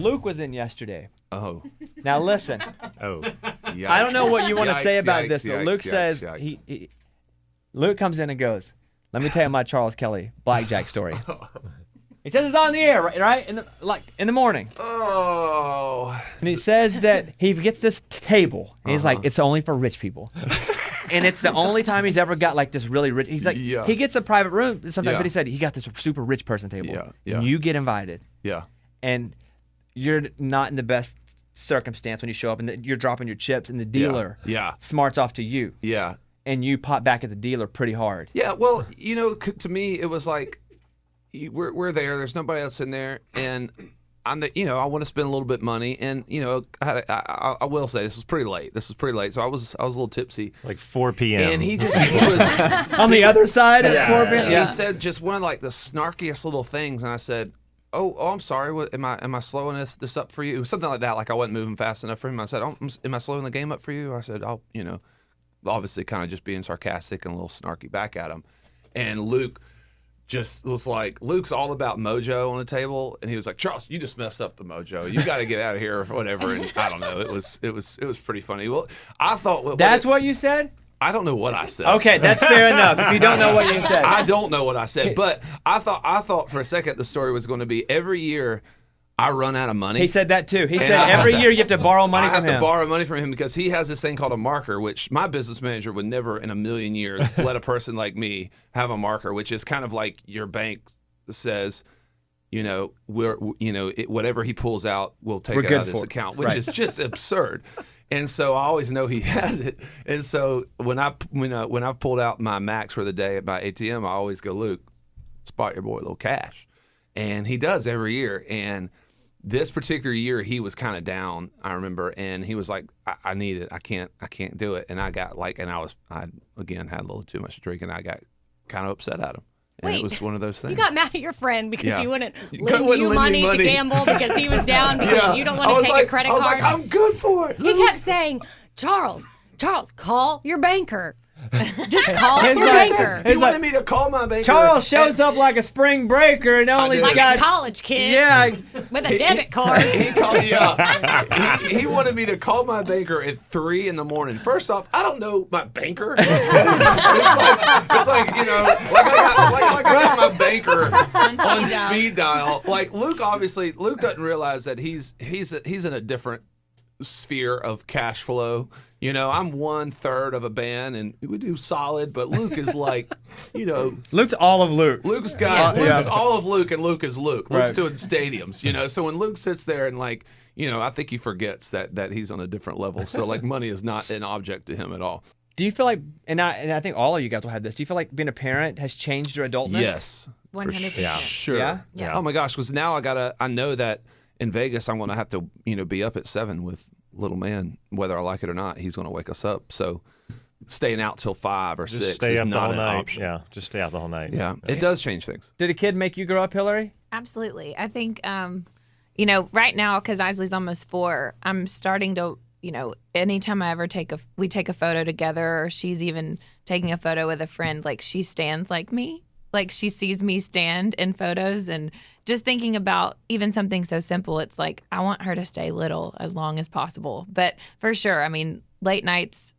Luke was in yesterday. Oh. Now listen. Oh. Yikes. I don't know what you want to say about this, but Luke yikes, says yikes. Luke comes in and goes, "Let me tell you my Charles Kelley blackjack story." He says it's on the air, right? In the morning. Oh. And he says that he gets this table. And he's like, it's only for rich people. And it's the only time he's ever got like this really rich. He's like, he gets a private room sometimes, but he said he got this super rich person table. Yeah. And you get invited. Yeah. And you're not in the best circumstance when you show up, and you're dropping your chips, and the dealer smarts off to you. Yeah. And you pop back at the dealer pretty hard. Yeah. Well, to me, it was like, we're there. There's nobody else in there, and I want to spend a little bit of money, and I will say this was pretty late. So I was a little tipsy, like 4 p.m. And he was on the other side at 4 p.m. Yeah. He said just one of like the snarkiest little things, and I said, "Oh, I'm sorry. What, am I slowing this up for you?" It was something like that. Like I wasn't moving fast enough for him. I said, "Am I slowing the game up for you?" I said, obviously kind of just being sarcastic and a little snarky back at him, and Luke just was like, Luke's all about mojo on the table, and he was like, "Charles, you just messed up the mojo. You got to get out of here," or whatever. And I don't know. It was pretty funny. Well, I thought that's what you said. I don't know what I said. Okay, that's fair enough. If you don't know what you said, I don't know what I said. But I thought for a second the story was going to be every year I run out of money. He said that too. He said every year you have to borrow money from him. I have to borrow money from him because he has this thing called a marker, which my business manager would never in a million years let a person like me have a marker, which is kind of like your bank says, whatever he pulls out, we'll take it out of this account, which is just absurd. And so I always know he has it. And so when I've pulled out my max for the day at my ATM, I always go, "Luke, spot your boy a little cash," and he does every year. And this particular year, he was kind of down, I remember, and he was like, I need it. I can't do it. And I got I again had a little too much to drink, and I got kind of upset at him. And it was one of those things. You got mad at your friend because he wouldn't lend you money to gamble because he was down because you don't want to take a credit card. I was like, I'm good for it. He kept saying, Charles, call your banker. Just call your banker. He wanted me to call my banker. Charles shows up like a spring breaker and only like got a college kid. Yeah, with a debit card. He wanted me to call my banker at 3 a.m. First off, I don't know my banker. it's like I got my banker on speed dial. Like Luke doesn't realize that he's in a different sphere of cash flow. I'm 1/3 of a band, and we do solid. But Luke is like, Luke's all of Luke. Luke's all of Luke, and Luke is Luke. Luke's doing stadiums, So when Luke sits there and I think he forgets that he's on a different level. So like money is not an object to him at all. Do you feel like, and I think all of you guys will have this. Do you feel like being a parent has changed your adultness? Yes, 100%. Sure. Yeah. Oh my gosh, because now I know that in Vegas I'm going to have to be up at 7 with little man, whether I like it or not. He's going to wake us up. So staying out till 5 or 6 is not an option. Yeah, just stay out the whole night. Yeah, it does change things. Did a kid make you grow up, Hillary? Absolutely. I think, right now, because Isley's almost 4, I'm starting to, anytime I ever we take a photo together, or she's even taking a photo with a friend, like she stands like me. Like she sees me stand in photos, and just thinking about even something so simple, it's like I want her to stay little as long as possible. But for sure, I mean, late nights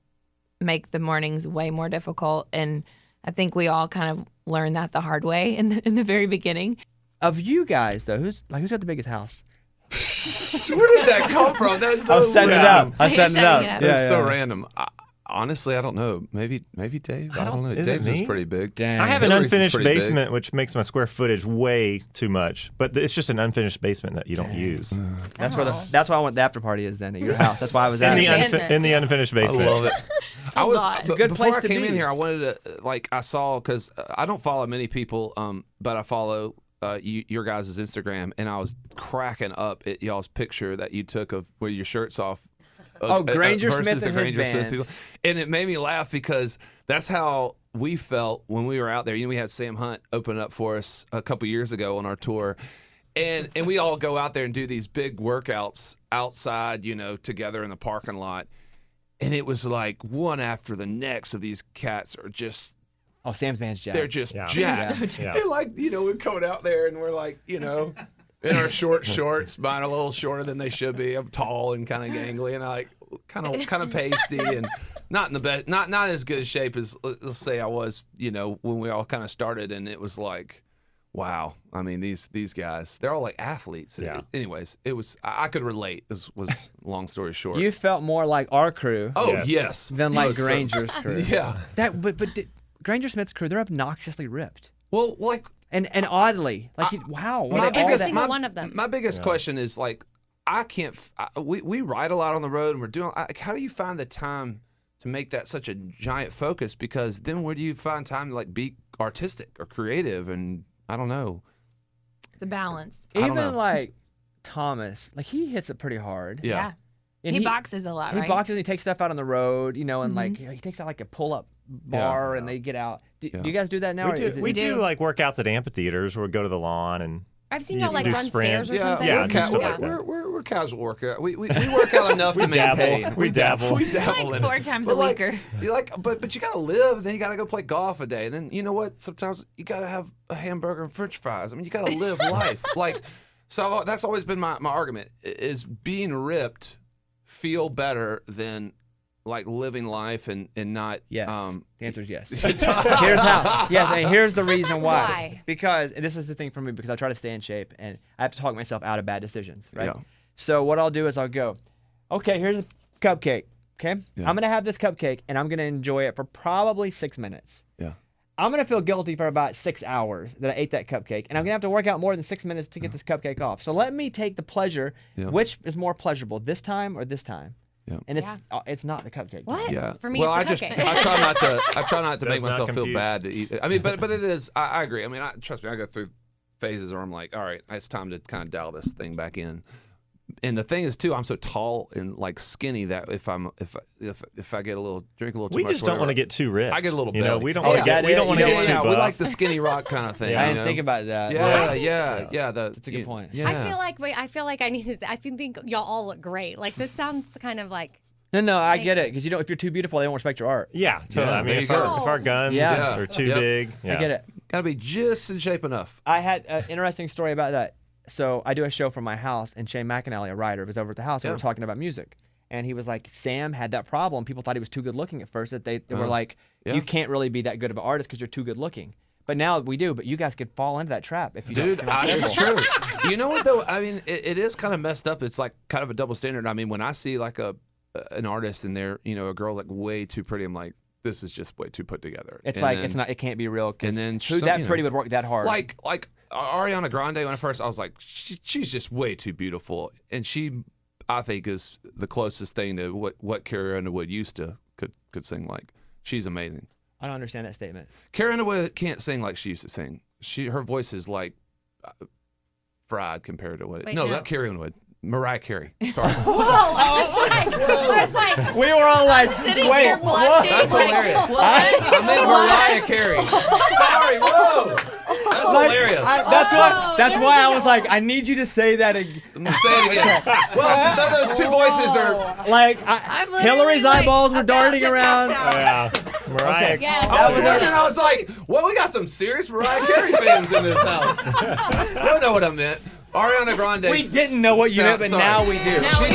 make the mornings way more difficult, and I think we all kind of learned that the hard way in the very beginning. Of you guys, though, who's got the biggest house? Where did that come from? That's so I was setting random. it up. Yeah. That's so random. Honestly, I don't know. Maybe Dave. I don't know. Dave's is pretty big. Dang. I have an Hillary's unfinished basement, which makes my square footage way too much. But it's just an unfinished basement that you don't use. That's why I want the after party is then at your house. That's why I was at in the unfinished basement. I love it. It's a good before place I to came be. in here, I wanted to I saw, because I don't follow many people, but I follow your guys' Instagram, and I was cracking up at y'all's picture that you took of where your shirt's off. Granger versus Smith the and his Granger Smith band. people. And it made me laugh because that's how we felt when we were out there. We had Sam Hunt open up for us a couple years ago on our tour. And we all go out there and do these big workouts outside, together in the parking lot. And it was like one after the next of these cats are just... Oh, Sam's band's jacked. They're just jacked. Yeah. And we're coming out there and we're like, in our short shorts. Mine are a little shorter than they should be. I'm tall and kind of gangly, and I kind of pasty and not in the best, not as good a shape as let's say I was, when we all kind of started. And it was like, wow. I mean, these guys, they're all like athletes. Yeah. Anyways, it was I could relate. This was long story short. You felt more like our crew. Oh yes. Than like Granger's crew. Yeah. But Granger Smith's crew, they're obnoxiously ripped. Well, like. And oddly, like, wow. Every single one of them. My biggest question is, like, I can't. We ride a lot on the road, and we're doing. How do you find the time to make that such a giant focus? Because then where do you find time to like be artistic or creative? And I don't know. It's a balance. Even like Thomas, like he hits it pretty hard. Yeah. And he boxes a lot. He right? boxes and he takes stuff out on the road, and like he takes out like a pull-up bar and they get out. Do you guys do that now? We do like workouts at amphitheaters where we go to the lawn and. I've seen y'all like run sprints. stairs or something. Yeah, we're casual workout. We work out enough to maintain. We dabble. Like 4 times a week. But you gotta live, and then you gotta go play golf a day, and then you know what? Sometimes you gotta have a hamburger and French fries. I mean, you gotta live life. So that's always been my argument: is being ripped feel better than like living life and not. Yes. The answer is yes. Here's how. Yes, and here's the reason why. Why? Because and this is the thing for me, because I try to stay in shape and I have to talk myself out of bad decisions, right? Yeah. So what I'll do is I'll go, okay, here's a cupcake. Okay, Yeah. I'm gonna have this cupcake and I'm gonna enjoy it for probably 6 minutes. Yeah. I'm gonna feel guilty for about 6 hours that I ate that cupcake, and I'm gonna have to work out more than 6 minutes to get this cupcake off. So let me take the pleasure. Yeah. Which is more pleasurable, this time or this time? Yeah. And it's not the cupcake. What? Yeah. For me, well, it's the cupcake. I try not to make Does not myself feel compute. bad to eat. I mean, but it is. I agree. I mean, trust me. I go through phases where I'm like, all right, it's time to kind of dial this thing back in. And the thing is too, I'm so tall and like skinny that if I drink a little too much, We just don't want to get too ripped. I get a little belly. We don't want to get too buff. We like the skinny rock kind of thing. I didn't think about that. Yeah. That's a good point. Yeah. I feel like I need to. I think y'all all look great. Like this sounds kind of like. No, I get it, because if you're too beautiful, they won't respect your art. Yeah, totally. Yeah, I mean, there if you our go. guns Yeah. are too Yep. big, I get it. Gotta be just in shape enough. I had an interesting story about that. So I do a show from my house, and Shane McAnally, a writer, was over at the house, and we were talking about music. And he was like, Sam had that problem. People thought he was too good looking at first, that they were like, you can't really be that good of an artist because you're too good looking. But now we do, but you guys could fall into that trap if you Dude, don't. it's true. You know what, though? I mean, it is kind of messed up. It's like kind of a double standard. I mean, when I see like an artist and they're, a girl like way too pretty, I'm like, this is just way too put together. It's and like, then, it's not, it can't be real. And then who that pretty would work that hard? Like Ariana Grande, when I was like, she's just way too beautiful. And she, I think, is the closest thing to what Carrie Underwood used to could sing like. She's amazing. I don't understand that statement. Carrie Underwood can't sing like she used to sing. Her voice is like fried compared to what. Not Carrie Underwood. Mariah Carey. Sorry. Whoa! I was like, We were all like, sitting wait, here blushing. That's like, hilarious. What? I meant Mariah Carey. Sorry. Whoa. That's hilarious. That's why I was like, I need you to say that again. Say it again. Well, those two voices are. Like, I'm literally, Hillary's like, eyeballs were about darting to around. pass out. Yeah. Mariah. Yes. I was like, well, we got some serious Mariah Carey fans in this house. I don't know what I meant. Ariana Grande. We didn't know what you meant, but now we do. Now we